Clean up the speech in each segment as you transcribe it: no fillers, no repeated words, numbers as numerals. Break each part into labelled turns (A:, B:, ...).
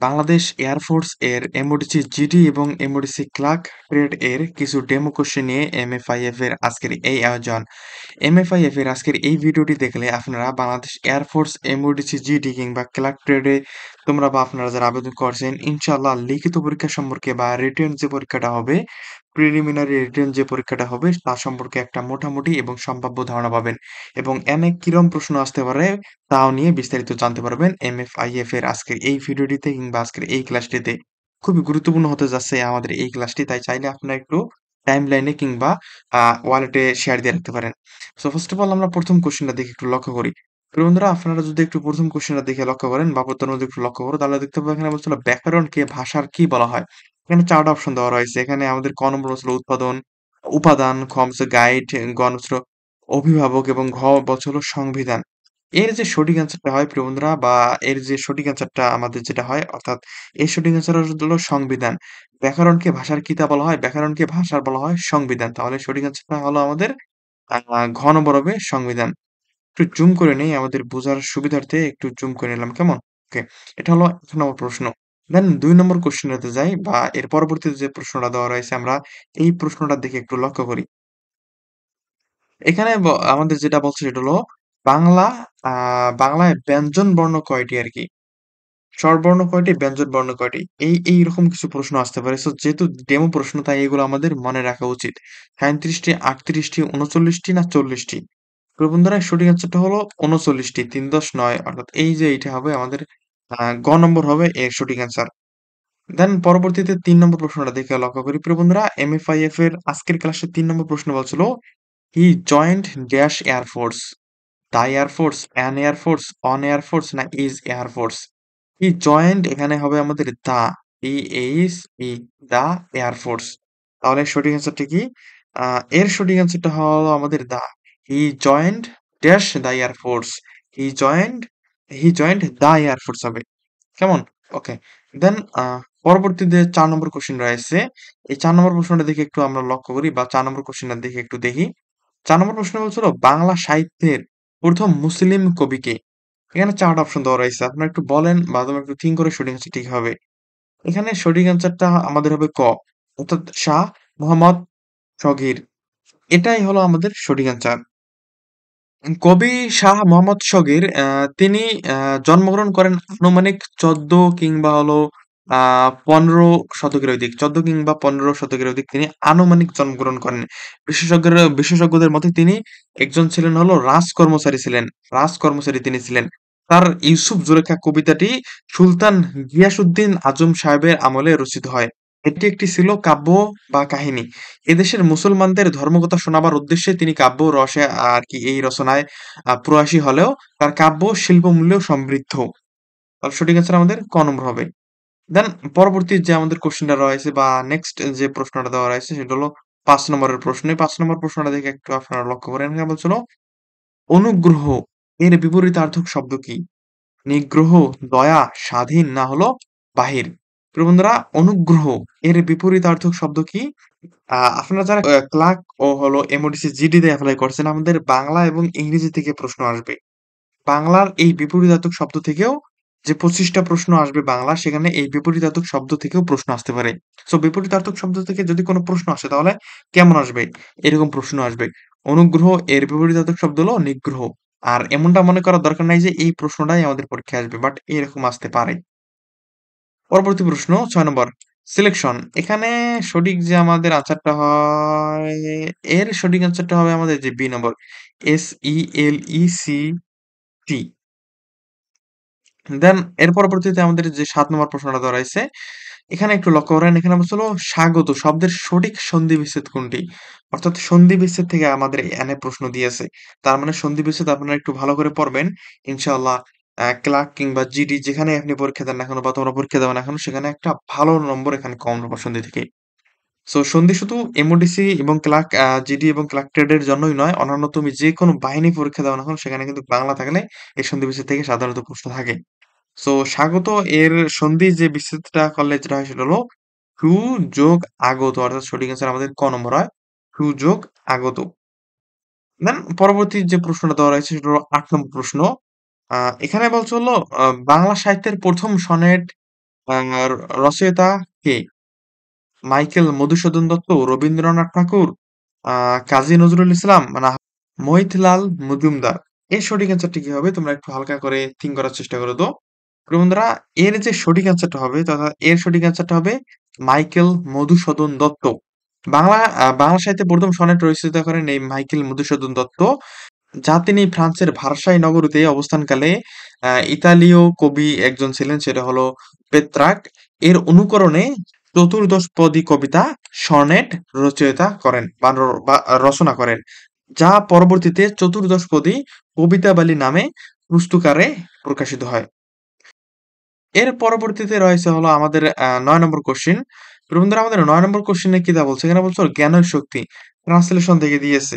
A: Bangladesh air force এর MODC GD এবং MODC clerk trade এর কিছু ডেমো কোশ্চেন নিয়ে এমএফআইএফ এর আজকের এই আয়োজন। এমএফআইএফ এর আজকের এই ভিডিওটি দেখলে আপনারা বাংলাদেশ এয়ারফোর্স এমওডিসি জিডি কিংবা ক্লার্ক ট্রেডে তোমরা বা আপনারা যারা আবেদন করছেন ইনশাআল্লাহ লিখিত পরীক্ষা সম্পর্কে বা রিটেন যে পরীক্ষাটা হবে, প্রিলিমিনারি রিটেন যে পরীক্ষাটা হবে তা সম্পর্কে একটা মোটামুটি এবং সম্ভাব্য ধারণা পাবেন এবং এনে কিরম প্রশ্ন আসতে পারে তাও নিয়ে বিস্তারিত জানতে পারবেন এমএফআইএফ এর আজকের এই ভিডিওটিতে কিংবা আজকের এই ক্লাসটিতে। খুবই গুরুত্বপূর্ণ হতে যাচ্ছে আমাদের এই ক্লাসটি, তাই চাইলে আপনারা একটু টাইমলাইনে কিংবা ওয়ালেটে শেয়ার দিয়ে রাখতে পারেন। সো ফার্স্ট অফ অল আমরা প্রথম কোশ্চেনটা দেখে একটু লক্ষ্য করি। প্রিয় বন্ধুরা, আপনারা যদি একটু প্রথম কোশ্চেনটা দেখে লক্ষ্য করেন বা প্রথম যদি একটু লক্ষ্য করো তাহলে দেখতে পাবো এখানে বলছিল ব্যাকরণকে ভাষার কি বলা হয়। এখানে ৪টা অপশন দেওয়া রয়েছে। এখানে আমাদের ক নম্বর হচ্ছিল উৎপাদন, উপাদান, খ হচ্ছে গাইড, গ হচ্ছে অভিভাবক এবং ঘ হচ্ছে হলো সংবিধান। এর যে সঠিক অ্যান্সারটা হয় প্রিয় বন্ধুরা বা এর যে সঠিক অ্যান্সারটা আমাদের যেটা হয় অর্থাৎ এর সঠিক অ্যান্সার হলো সংবিধান। ব্যাকরণকে ভাষার কিতা বলা হয়? ব্যাকরণকে ভাষার বলা হয় সংবিধান। তাহলে সঠিক অ্যান্সারটা হলো আমাদের ঘ নম্বর হবে সংবিধান। একটু জুম করে নেই আমাদের বোঝার সুবিধার্থে একটু জুম করে নিলাম, কেমন? ওকে। এটা হলো ১ নম্বর প্রশ্ন। দেন ২ নম্বর কোয়েশ্চেনটাতে যাই বা এর পরবর্তীতে যে প্রশ্নটা দেওয়া রয়েছে আমরা এই প্রশ্নটার দিকে একটু লক্ষ্য করি। এখানে আমাদের যেটা বলছে সেটা হলো বাংলা আ বাংলায় ব্যঞ্জন বর্ণ কয়টি আরকি? স্বরবর্ণ কয়টি? ব্যঞ্জন বর্ণ কয়টি? এইরকম কিছু প্রশ্ন আসতে পারে। সো যেহেতু ডেমো প্রশ্ন তাই এগুলো আমাদের মনে রাখা উচিত। ৩৭ টি, ৩৮ টি, ৩৯ টি না ৪০ টি? তো বন্ধুরা সঠিক অ্যান্সারটা হলো ৩৯ টি। ৩-১০-৯ অর্থাৎ এই যে এইটা হবে আমাদের গ নম্বর হবে এর সঠিক অ্যান্সার। দেন পরবর্তীতে ৩ নম্বর প্রশ্নটা দেখে লক্ষ্য করি। প্রিয় বন্ধুরা এমএফআইএফ এর আজকের ক্লাসে ৩ নম্বর প্রশ্ন বলছিল, he joined dash air force. The air force, an air force, on air force না is air force? He joined এখানে হবে আমাদের দা, ই দা এয়ার ফোর্স। তাহলে সঠিক অ্যান্সারটা কি? আ এর সঠিক অ্যান্সারটা হলো আমাদের the. He joined dash the air force. He joined he joined the air force হবে। কেমন? ওকে। দেন পরবর্তীতে ৪ নম্বর কোয়েশ্চেন রয়েছে। এই ৪ নম্বর প্রশ্নটা দেখে একটু আমরা লক্ষ্য করি বা ৪ নম্বর কোয়েশ্চেনটা দেখে একটু দেখি। ৪ নম্বর প্রশ্ন বলছিল বাংলা সাহিত্যের ১ম মুসলিম কবি কে? এখানে ৪ টা অপশন দেওয়া রয়েছে। আপনারা একটু বলেন বা তোমরা একটু থিঙ্ক করে সঠিক অ্যান্সারটা কি হবে? এখানে সঠিক অ্যান্সারটা আমাদের হবে ক। অর্থাৎ শাহ মোহাম্মদ শগীর। এটাই হলো আমাদের সঠিক অ্যান্সার। কবি শাহ মোহাম্মদ শগীর তিনি জন্মগ্রহণ করেন আনুমানিক ১৪ কিংবা হলো ১৫ শতকের ওইদিক। ১৪ কিংবা ১৫ শতকের ওইদিক তিনি আনুমানিক জন্মগ্রহণ করেন। বিশেষজ্ঞদের মতে তিনি একজন ছিলেন হলো রাজকর্মচারী ছিলেন। রাজকর্মচারী তিনি ছিলেন। তার ইউসুফ জুলেখা কবিতাটি সুলতান গিয়াসউদ্দিন আজম সাহেবের আমলে রচিত হয়। এটি একটি ছিল কাব্য বা কাহিনী। এদেশের মুসলমানদের ধর্মকথা শোনাবার উদ্দেশ্যে তিনি কাব্য রসে আরকি এই রচনায় প্রয়াসী হলেও তার কাব্য শিল্পমূল্যেও সমৃদ্ধ। তাহলে সঠিক অ্যান্সার আমাদের ক নম্বর হবে। দেন পরবর্তী যে আমাদের কোশ্চেনটা রয়েছে বা নেক্সট যে প্রশ্নটা দেওয়া রয়েছে সেটা হলো ৫ নম্বরের প্রশ্ন। এই ৫ নম্বর প্রশ্নটা দেখে একটু আপনারা লক্ষ্য করেন। এখানে বলছিল অনুগ্রহ এর বিপরীতার্থক শব্দ কি? নিগ্রহ, দয়া, স্বাধীন না হলো বাহির? প্রিয় বন্ধুরা অনুগ্রহ এর বিপরীতার্থক শব্দ কি? আপনারা যারা ক্লার্ক ও হলো এমওডিসি জিডি তে এপ্লাই করছেন আমাদের বাংলা এবং ইংরেজি থেকে প্রশ্ন আসবে। বাংলার এই বিপরীতার্থক শব্দ থেকেও যে ২৫ টা প্রশ্ন আসবে বাংলা সেখানে এই বিপরীতার্থক শব্দ থেকেও প্রশ্ন আসতে পারে। সো বিপরীতার্থক শব্দ থেকে যদি কোন প্রশ্ন আসে তাহলে কেমন আসবে? এরকম প্রশ্ন আসবে। অনুগ্রহ এর বিপরীতার্থক শব্দ হলো নিগ্রহ। আর এমনটা মনে করার দরকার নাই যে এই প্রশ্নটাই আমাদের পরীক্ষায় আসবে। বাট এরকম আসতে পারে। পরবর্তী প্রশ্ন ৬ নম্বর। সিলেকশন। এখানে সঠিক যে আমাদের আনসারটা হয়, এর সঠিক আনসারটা হবে আমাদের যে বি নম্বর। SELECT। দেন এর পরবর্তীতে আমাদের যে ৭ নম্বর প্রশ্নটা দেওয়া রয়েছে, এখানে একটু লক্ষ্য করেন। এখানে বলছিল স্বাগত শব্দের সঠিক সন্ধি বিচ্ছেদ কোনটি? অর্থাৎ সন্ধি বিচ্ছেদ থেকে আমাদের এখানে প্রশ্ন দিয়েছে। তার মানে সন্ধি বিচ্ছেদ আপনারা একটু ভালো করে পড়বেন। ইনশাআল্লাহ ক্লার্ক কিংবা জিডি যেখানেই আপনি পরীক্ষা দেন না কেন বা তোমরা পরীক্ষা দাও না কেন সেখানে একটা ভালো নম্বর এখানে কম পাবা সন্ধি থেকে। সো সন্ধি শুধু এমওডিসি এবং ক্লার্ক জিডি এবং ক্লার্ক ট্রেড এর জন্যই নয়, অন্যান্য তুমি যেকোনো বাহিনী পরীক্ষা দাও না কেন সেখানে কিন্তু বাংলা থাকলে এই সন্ধি বিচ্ছেদ থেকে সাধারণত প্রশ্ন থাকে। সো স্বাগত এর সন্ধি যে বিচ্ছেদটা করলে যেটা হয় সেটা হলো টু যোগ আগত, অর্থাৎ সঠিক অ্যান্সার আমাদের ক নম্বর হয়। টু যোগ আগত। দেন পরবর্তী যে প্রশ্নটা দেওয়া রয়েছে সেটা হলো ৮ নম্বর প্রশ্ন। আ এখানে বলছে হলো বাংলা সাহিত্যের ১ম সনেট আর রচয়িতা কে? মাইকেল মধুসূদন দত্ত, রবীন্দ্রনাথ ঠাকুর, কাজী নজরুল ইসলাম, না মহিতলাল মজুমদার। এর সঠিক অ্যান্সারটা কি হবে? তোমরা একটু হালকা করে থিঙ্ক করার চেষ্টা করো তো। বন্ধুরা, এর যে সঠিক অ্যান্সারটা হবে, তথা এর সঠিক অ্যান্সারটা হবে মাইকেল মধুসূদন দত্ত। বাংলা সাহিত্যে প্রথম সনেট রচিত করেন এই মাইকেল মধুসূদন দত্ত, যা তিনি ফ্রান্সের ভার্সাই নগরীতে অবস্থানকালে ইতালীয় কবি একজন ছিলেন, সেটা হলো পেত্রাক। এর অনুকরণে চতুর্দশপদী কবিতা সনেট রচয়িতা করেন বা রচনা করেন, যা পরবর্তীতে চতুর্দশপদী কবিতাবলী নামে পুস্তকারে প্রকাশিত হয়। এর পরবর্তীতে রয়েছে হলো আমাদের ৯ নম্বর কোশ্চেন। বন্ধুরা, আমাদের ৯ নম্বর কোশ্চেনে কি দেওয়া বলছে? এখানে বলছে জ্ঞানের শক্তি। ট্রান্সলেশন থেকে দিয়েছে।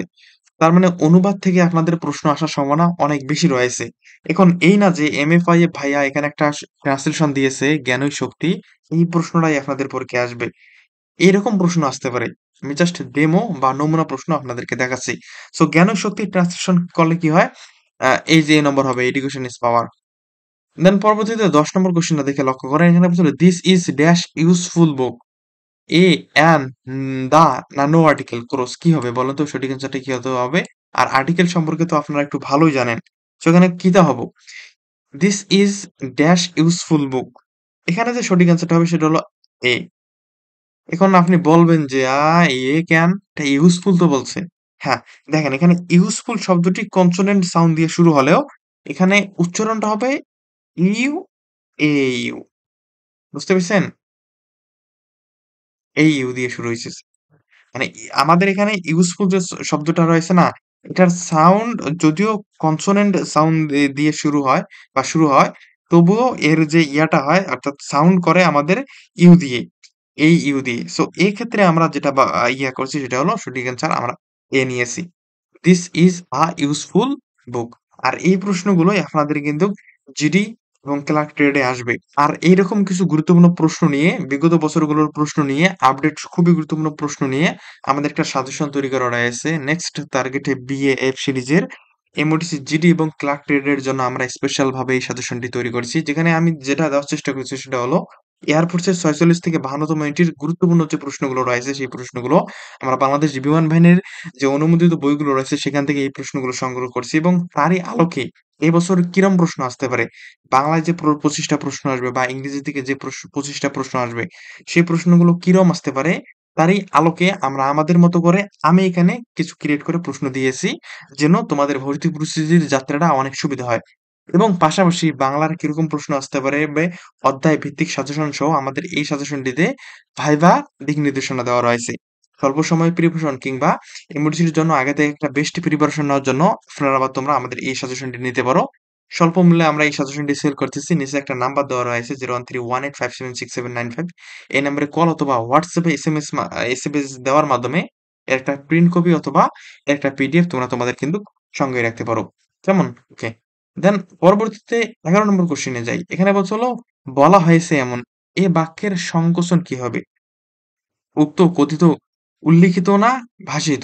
A: তার মানে অনুবাদ থেকে আপনাদের প্রশ্ন আসার সম্ভাবনা অনেক বেশি রয়েছে। এখন এই না যে এমএফআই ভাইয়া এখানে একটা ট্রান্সলেশন দিয়েছে জ্ঞানই শক্তি, এই প্রশ্নটাই আপনাদের পরীক্ষায় আসবে। এরকম প্রশ্ন আসতে পারে। আমি জাস্ট ডেমো বা নমুনা প্রশ্ন আপনাদেরকে দেখাচ্ছি। সো জ্ঞানই শক্তি ট্রান্সলেশন করলে কি হয়? এই যে নম্বর হবে এডুকেশন ইজ পাওয়ার। দেন পরবর্তীতে ১০ নম্বর কোশ্চেনটা দেখে লক্ষ্য করেন। এখানে বলছিল this is dash useful book. A an the না নো আর্টিকেল ক্রস কি হবে বলেন তো? সঠিক অ্যান্সারটা কি হতে হবে? আর আর্টিকেল সম্পর্কে তো আপনারা একটু ভালোই জানেন। সেখানে কিটা হবো? দিস ইজ ড্যাশ ইউজফুল বুক। এখানে যে সঠিক অ্যান্সারটা হবে সেটা হলো এ। এখন আপনি বলবেন যে এ কেন? এটা ইউজফুল তো বলছে। হ্যাঁ, দেখেন এখানে ইউজফুল শব্দটি কনসোনেন্ট সাউন্ড দিয়ে শুরু হলেও এখানে উচ্চারণটা হবে ইউ এ ইউ। বুঝতে পেরেছেন? এই ইউ দিয়ে শুরু হইছে। মানে আমাদের এখানে ইউজফুল যে শব্দটা রয়েছে না, এটার সাউন্ড যদিও কনসোনেন্ট সাউন্ড দিয়ে শুরু হয় বা শুরু হয়, তবুও এর যে ইয়াটা হয় অর্থাৎ সাউন্ড করে আমাদের ইউ দিয়ে, এই ইউ দিয়ে। সো এই ক্ষেত্রে আমরা যেটা ইয়া করছি সেটা হলো সঠিক অ্যান্সার আমরা এ নিয়েছি। This is a useful book. আর এই প্রশ্নগুলোই আপনাদের কিন্তু জিডি এবং ক্লার্ক ট্রেডে আসবে। আর এইরকম কিছু গুরুত্বপূর্ণ প্রশ্ন নিয়ে, বিগত বছরগুলোর প্রশ্ন নিয়ে, আপডেট খুবই গুরুত্বপূর্ণ প্রশ্ন নিয়ে আমাদের একটা সাজেশন তৈরি করা রয়েছে। নেক্সট টার্গেটে বিএএফ সিরিজের এমওটিসি জিডি এবং ক্লার্ক ট্রেডের জন্য আমরা স্পেশাল ভাবে এই সাজেশনটি তৈরি করেছি। যেখানে আমি যেটা দেওয়ার চেষ্টা করছি সেটা হলো এয়ারফোর্সের ৪৬ থেকে ৫২তম এন্ট্রির গুরুত্বপূর্ণ যে প্রশ্নগুলো রয়েছে সেই প্রশ্নগুলো আমরা বাংলাদেশ বিমান বাহিনীর যে অনুমোদিত বইগুলো রয়েছে সেখান থেকে এই প্রশ্নগুলো সংগ্রহ করছি, এবং তারই আলোকে এবছর কিরম প্রশ্ন আসতে পারে, বাংলায় যে ২৫টা প্রশ্ন আসবে বা ইংরেজি থেকে যে ২৫টা প্রশ্ন আসবে সেই প্রশ্নগুলো কিরম আসতে পারে, তারই আলোকে আমরা আমাদের মতো করে আমি এখানে কিছু ক্রিয়েট করে প্রশ্ন দিয়েছি, যেন তোমাদের ভর্তি প্রস্তুতির যাত্রাটা অনেক সুবিধা হয়। এবং পাশাপাশি বাংলার কিরকম প্রশ্ন আসতে পারে অধ্যায় ভিত্তিক সাজেশন সহ আমাদের এই সাজেশনটিতে ভাইভা দিক নির্দেশনা দেওয়া রয়েছে। স্বল্প সময় প্রিপারেশন কিংবা এমডিসির জন্য আগে থেকে একটা বেস্ট প্রিপারেশন নেওয়ার জন্য আপনারা বা তোমরা আমাদের এই সাজেশনটি নিতে পারো। স্বল্প মূল্যে আমরা এই সাজেশনটি সেল করতেছি। নিচে একটা নাম্বার দেওয়া রয়েছে 01318576795। এই নম্বরে কল অথবা হোয়াটসঅ্যাপে এসএমএস দেওয়ার মাধ্যমে এর একটা প্রিন্ট কপি অথবা এর একটা পিডিএফ তোমরা তোমাদের কিন্তু সঙ্গে রাখতে পারো। কেমন? ওকে। দেন পরবর্তীতে ১১ নম্বর কোশ্চেনে যাই। এখানে বলছে হলো বলা হয়েছে এমন, এ বাক্যের সংকোচন কি হবে? উক্ত, কথিত, উল্লিখিত না ভাসিত?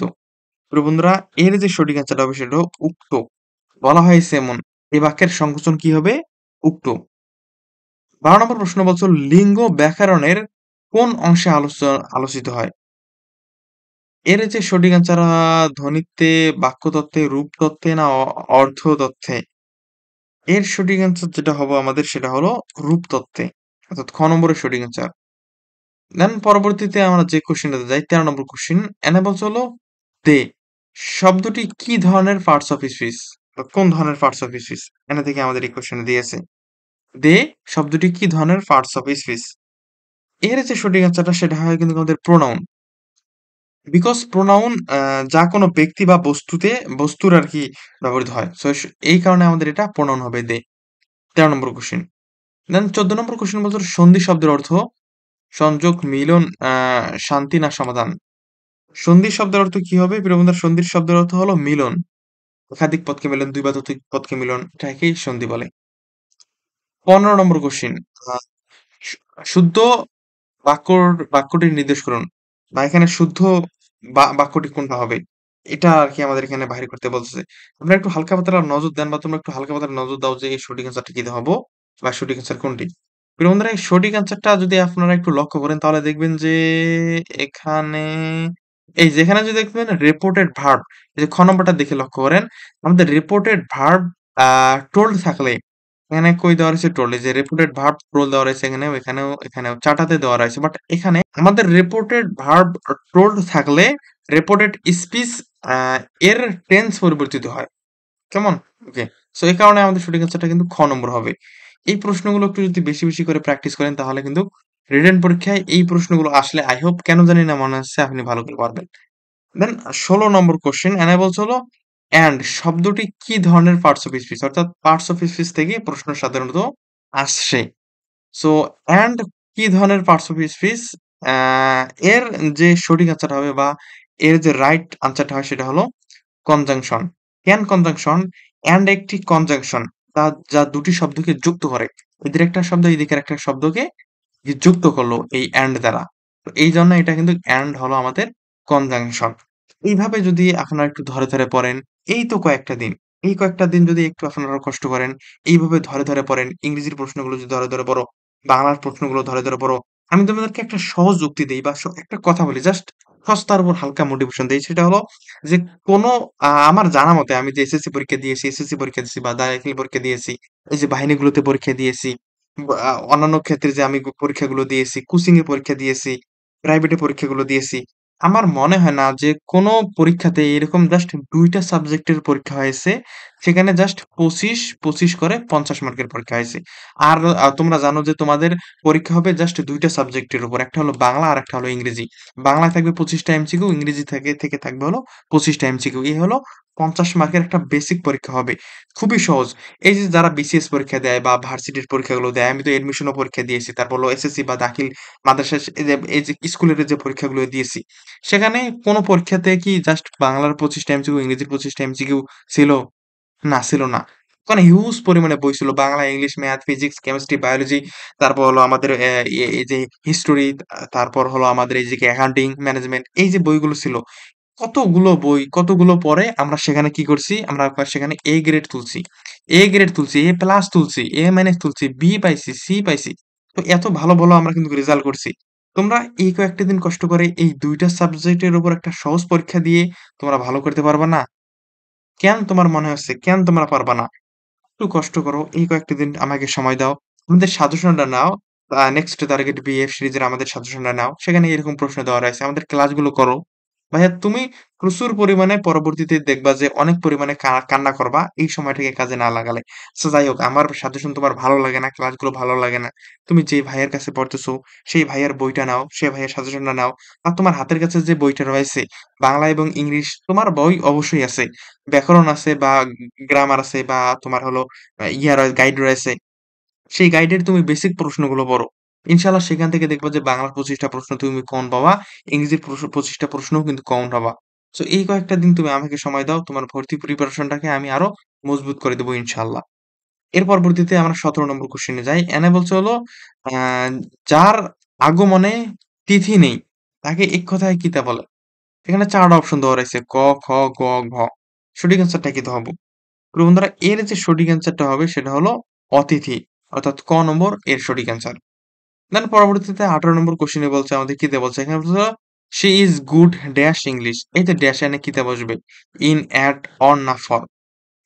A: প্রিয় বন্ধুরা, এর যে সঠিক অ্যান্সারটা হবে সেটা হলো উক্ত। বলা হয়েছে এমন, এই বাক্যের সংকোচন কি হবে? উক্ত। ১২ নম্বর প্রশ্ন বলছে লিঙ্গ ব্যাকরণের কোন অংশে আলোচিত হয়? এর যে সঠিক অ্যান্সার ধ্বনিতে, বাক্যতত্ত্বে, রূপতত্ত্বে না অর্থতত্ত্বে? এর সঠিক অ্যান্সার যেটা হবে আমাদের সেটা হলো রূপতত্ত্বে। অর্থাৎ খ নম্বরের সঠিক অ্যান্সার। দেন পরবর্তীতে আমরা যে কোশ্চেনটাতে যাই ১৩ নম্বর কোশ্চেন। এখানে বলছে হলো দে শব্দটি কি ধরনের পার্টস অফ স্পিচ? কোন ধরনের পার্টস অফ স্পিচ? এখানে থেকে আমাদের এই কোশ্চেনে দিয়েছে। দে শব্দটি কি ধরনের পার্টস অফ স্পিচ? এর যে সঠিক অ্যান্সারটা সেটা হয় কিন্তু আমাদের প্রোনাউন। বিকজ প্রোনাউন যা কোনো ব্যক্তি বা বস্তুর আরকি ব্যবহৃত হয়। সো এই কারণে আমাদের এটা প্রোনাউন হবে দে। ১৩ নম্বর কোশ্চেন। দেন ১৪ নম্বর কোশ্চেন বলছে সন্ধি শব্দের অর্থ সংযোগ, মিলন, শান্তি না সমাধান? সন্ধি শব্দের অর্থ কি হবে? প্রিয় বন্ধুরা, সন্ধির শব্দের অর্থ হলো মিলন। একাধিক পদকে মিলন, ২ বা ততোধিক পদকে মিলন, এটাকেই সন্ধি বলে। ১৫ নম্বর কোশ্চেন। আ শু শুদ্ধ বাক্যটি নির্দেশ করুন। বা এখানে শুদ্ধ বাক্যটি কোনটা হবে? এটা আরকি আমাদের এখানে বাহির করতে বলতেছে। আপনারা একটু হালকা পাতলা নজর দেন বা তোমরা একটু হালকা পাতলা নজর দাও যে এই সঠিক অ্যান্সারটা কি হবো বা সঠিক অ্যান্সার কোনটি? প্রিয় বন্ধুরা এই সঠিক অ্যান্সারটা যদি আপনারা একটু লক্ষ্য করেন তাহলে দেখবেন যে এখানে এই যে এখানে যদি দেখবেন রিপোর্টেড ভার্ব এই যে খ নম্বরটা দেখে লক্ষ্য করেন আমাদের রিপোর্টেড ভার্ব টোল্ড থাকলে এখানে কই দেওয়া রয়েছে টোল্ড এই যে রিপোর্টেড ভার্ব টোল্ড দেওয়া রয়েছে এখানেও চারটাতে দেওয়া রয়েছে বাট এখানে আমাদের রিপোর্টেড ভার্ব টোল্ড থাকলে রিপোর্টেড স্পিচ এর টেন্স পরিবর্তিত হয় কেমন? ওকে। সো এই কারণে আমাদের সঠিক অ্যান্সারটা কিন্তু খ নম্বর হবে। এই প্রশ্নগুলো একটু যদি বেশি করে প্র্যাকটিস করেন তাহলে কিন্তু রিটেন পরীক্ষায় এই প্রশ্নগুলো আসলে আই হোপ কেন জানি না মনে হচ্ছে আপনি ভালো করে পারবেন। দেন ১৬ নম্বর কোয়েশ্চেন এখানে বলছে হলো অ্যান্ড শব্দটি কি ধরনের পার্টস অফ স্পিচ অর্থাৎ পার্টস অফ স্পিচ থেকে প্রশ্ন সাধারণত আসে। সো অ্যান্ড কি ধরনের পার্টস অফ স্পিচ আ এর যে সঠিক অ্যান্সারটা হবে বা এর যে রাইট অ্যান্সারটা হয় সেটা হলো কনজাংশন। ক্যান কনজাংশন অ্যান্ড একটি কনজাংশন যা দুটি শব্দকে যুক্ত করে। এদের একটা শব্দ এদিকের একটা শব্দকে যুক্ত করলো এই অ্যান্ড দ্বারা। তো এইজন্য এটা কিন্তু অ্যান্ড হলো আমাদের কনজাংশন। এইভাবে যদি আপনারা একটু ধরে পড়েন, এই তো কয়েকটা দিন। এই কয়েকটা দিন যদি একটু আপনারা কষ্ট করেন, এইভাবে ধরে পড়েন, ইংরেজির প্রশ্নগুলো যদি ধরে পড়ো, বাংলার প্রশ্নগুলো ধরে পড়ো। আমি তোমাদেরকে একটা সহজ যুক্তি দেই বা একটা কথা বলি জাস্ট সস্তার উপর হালকা মোটিভেশন দেই। সেটা হলো যে কোনো আমার জানা মতে আমি যে এসএসসি পরীক্ষা দিয়েছি বা দাখিল পরীক্ষা দিয়েছি, এই যে বাহিনীগুলোতে পরীক্ষা দিয়েছি, অন্যান্য ক্ষেত্রে যে আমি পরীক্ষাগুলো দিয়েছি, কোচিং এ পরীক্ষা দিয়েছি, প্রাইভেটে পরীক্ষাগুলো দিয়েছি। আমার মনে হয় না যে কোনো পরীক্ষাতে এরকম জাস্ট ২ টা সাবজেক্টের পরীক্ষা হয়েছে। সেখানে জাস্ট ২৫ করে ৫০ মার্কের পরীক্ষা হয়েছে। আর তোমরা জানো যে তোমাদের পরীক্ষা হবে জাস্ট ২ টা সাবজেক্টের উপর। একটা হলো বাংলা আরেকটা হলো ইংরেজি। বাংলায় থাকবে ২৫ টা এমসিকিউ, ইংরেজি থেকে থাকবে হলো ২৫ টা এমসিকিউ। এই হলো ৫০ মার্কের একটা বেসিক পরীক্ষা হবে। খুবই সহজ। এই যে যারা বিসিএস পরীক্ষা দেয় বা ভার্সিটির পরীক্ষাগুলো দেয়, আমি তো এডমিশনও পরীক্ষা দিয়েছি। তারপর হলো এসএসসি বা দাখিল মাদ্রাসা এই যে স্কুলের যে পরীক্ষাগুলো দিয়েছি। সেখানে কোন পরীক্ষাতে কি জাস্ট বাংলার ২৫ টা এমসিকিউ, ইংরেজির ২৫ টা এমসিকিউ ছিল? না, ছিল না। ওখানে হিউজ পরিমাণে বই ছিল। Bangla, English, math, physics, chemistry, biology, তারপর হলো আমাদের এই যে হিস্টোরি, তারপর হলো আমাদের এই যে অ্যাকাউন্টিং, ম্যানেজমেন্ট এই যে বইগুলো ছিল। কতগুলো বই, কতগুলো পড়ে আমরা সেখানে কি করছি? আমরা সেখানে এ গ্রেড তুলছি। এ গ্রেড তুলছি, এ প্লাস তুলছি, এ মাইনাস তুলছি, বি পাইছি, সি পাইছি। তো এত ভালো আমরা কিন্তু রেজাল্ট করছি। তোমরা এই কয়েকটা দিন কষ্ট করে এই ২ টা সাবজেক্টের উপর একটা সহজ পরীক্ষা দিয়ে তোমরা ভালো করতে পারবা না? কেন তোমার মনে হচ্ছে? কেন তোমরা পারবা না? একটু কষ্ট করো। এই কয়েকটা দিন আমাকে সময় দাও। আমাদের সাজেশনটা নাও। নেক্সট টার্গেট বিএফ সিরিজের আমাদের সাজেশনটা নাও। সেখানে এরকম প্রশ্ন দেওয়া রয়েছে। আমাদের ক্লাসগুলো করো। ভাইয়া তুমি প্রচুর পরিমাণে পরবর্তীতে দেখবা যে অনেক পরিমাণে কান্না করবা এই সময়টাকে কাজে না লাগালে। সো যাই হোক আমার সাজেশন তোমার ভালো লাগে না, ক্লাসগুলো ভালো লাগে না। তুমি যে ভাইয়ের কাছে পড়তেছো সেই ভাইয়ার বইটা নাও, সে ভাইয়ের সাজেশনটা নাও। আর তোমার হাতের কাছে যে বইটা রয়েছে বাংলা এবং ইংলিশ তোমার বই অবশ্যই আছে। ব্যাকরণ আছে বা গ্রামার আছে বা তোমার হলো গাইড রয়েছে। সেই গাইডের তুমি বেসিক প্রশ্নগুলো পড়ো। ইনশাআল্লাহ সেখান থেকে দেখবা যে বাংলার ২৫ টা প্রশ্ন তুমি কমন পাবা। ইংরেজির ২৫ টা প্রশ্নও কিন্তু কমন পাবা। সো এই কয়েকটা দিন তুমি আমাকে সময় দাও। তোমার ভর্তি প্রিপারেশনটাকে আমি আরো মজবুত করে দেব ইনশাআল্লাহ। এর পরবর্তীতে আমরা ১৭ নম্বর কোয়েশ্চেনে যাই। এনে বলছে হলো আ যার আগমনে তিথি নেই, তাকে এক কথায় কিতা বলে? এখানে ৪ টা অপশন দেওয়া রয়েছে ক, খ, গ, ঘ। সঠিক অ্যান্সারটা কি হবে? প্রিয় বন্ধুরা এর যে সঠিক অ্যান্সারটা হবে সেটা হলো অতিথি। অর্থাৎ ক নম্বর এর সঠিক অ্যান্সার। দেন পরবর্তীতে ১৮ নম্বর কোয়েশ্চেনে বলছে আমাদের কি দিয়ে বলছে? এখানে বলছে she is good dash English. এই যে ড্যাশ এনে কিতে বসবে? ইন, এট, অন না ফর?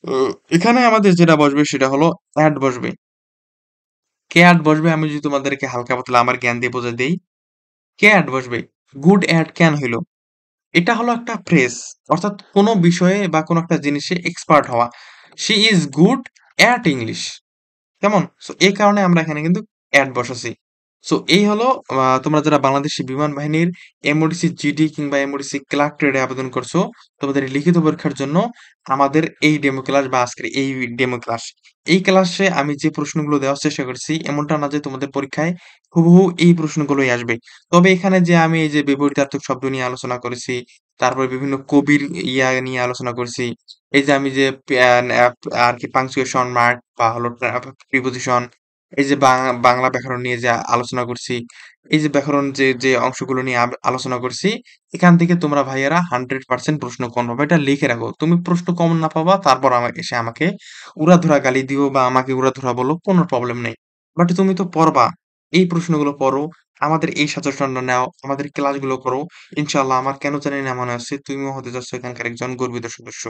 A: অ এখানে আমাদের যেটা বসবে সেটা হলো এট বসবে। কে এট বসবে আমি যদি তোমাদেরকে হালকা পাতলা আমার জ্ঞান দিয়ে বুঝাই দেই। কে এট বসবে? গুড এট কেন হইল? এটা হলো একটা ফ্রেজ। অর্থাৎ কোন বিষয়ে বা কোন একটা জিনিসে এক্সপার্ট হওয়া। She is good at English. কেমন? সো এই কারণে আমরা এখানে কিন্তু এড বসাচ্ছি। সো এই হলো তোমরা যারা বাংলাদেশী বিমান বাহিনীর এমওডিসি জিডি কিংবা এমওডিসি ক্লার্ক ট্রেডে আবেদন করছো, তোমাদের লিখিত পরীক্ষার জন্য আমাদের এই ডেমো ক্লাস বা আজকের এই ডেমো ক্লাস। এই ক্লাসে আমি যে প্রশ্নগুলো দেওয়ার চেষ্টা করছি, এমনটা না যে তোমাদের পরীক্ষায় হুবহু এই প্রশ্নগুলোই আসবে। তবে এখানে যে আমি এই যে বিপরীতার্থক শব্দ নিয়ে আলোচনা করেছি, তারপরে বিভিন্ন কবির নিয়ে আলোচনা করছি। এই যে আমি যে আরকি পাংচুয়েশন মার্ক বা হলো প্রিপোজিশন, এই যে বাংলা ব্যাকরণ নিয়ে যে আলোচনা করছি, এই যে ব্যাকরণ যে অংশগুলো নিয়ে আলোচনা করছি, এখান থেকে তোমরা ভাইয়েরা 100% প্রশ্ন কমন পাবা। এটা লিখে রাখো। তুমি প্রশ্ন কমন না পাবা, তারপর এসে আমাকে উড়াধুরা গালি দিও বা আমাকে উড়াধুরা বলো, কোনো প্রবলেম নেই। বাট তুমি তো পড়বা। এই প্রশ্নগুলো পড়ো, আমাদের এই সাজেশনটা নাও, আমাদের ক্লাসগুলো করো। ইনশাআল্লাহ আমার কেন জানি না মনে হচ্ছে তুমিও হতে যাচ্ছ এখানকার একজন গর্বিত সদস্য।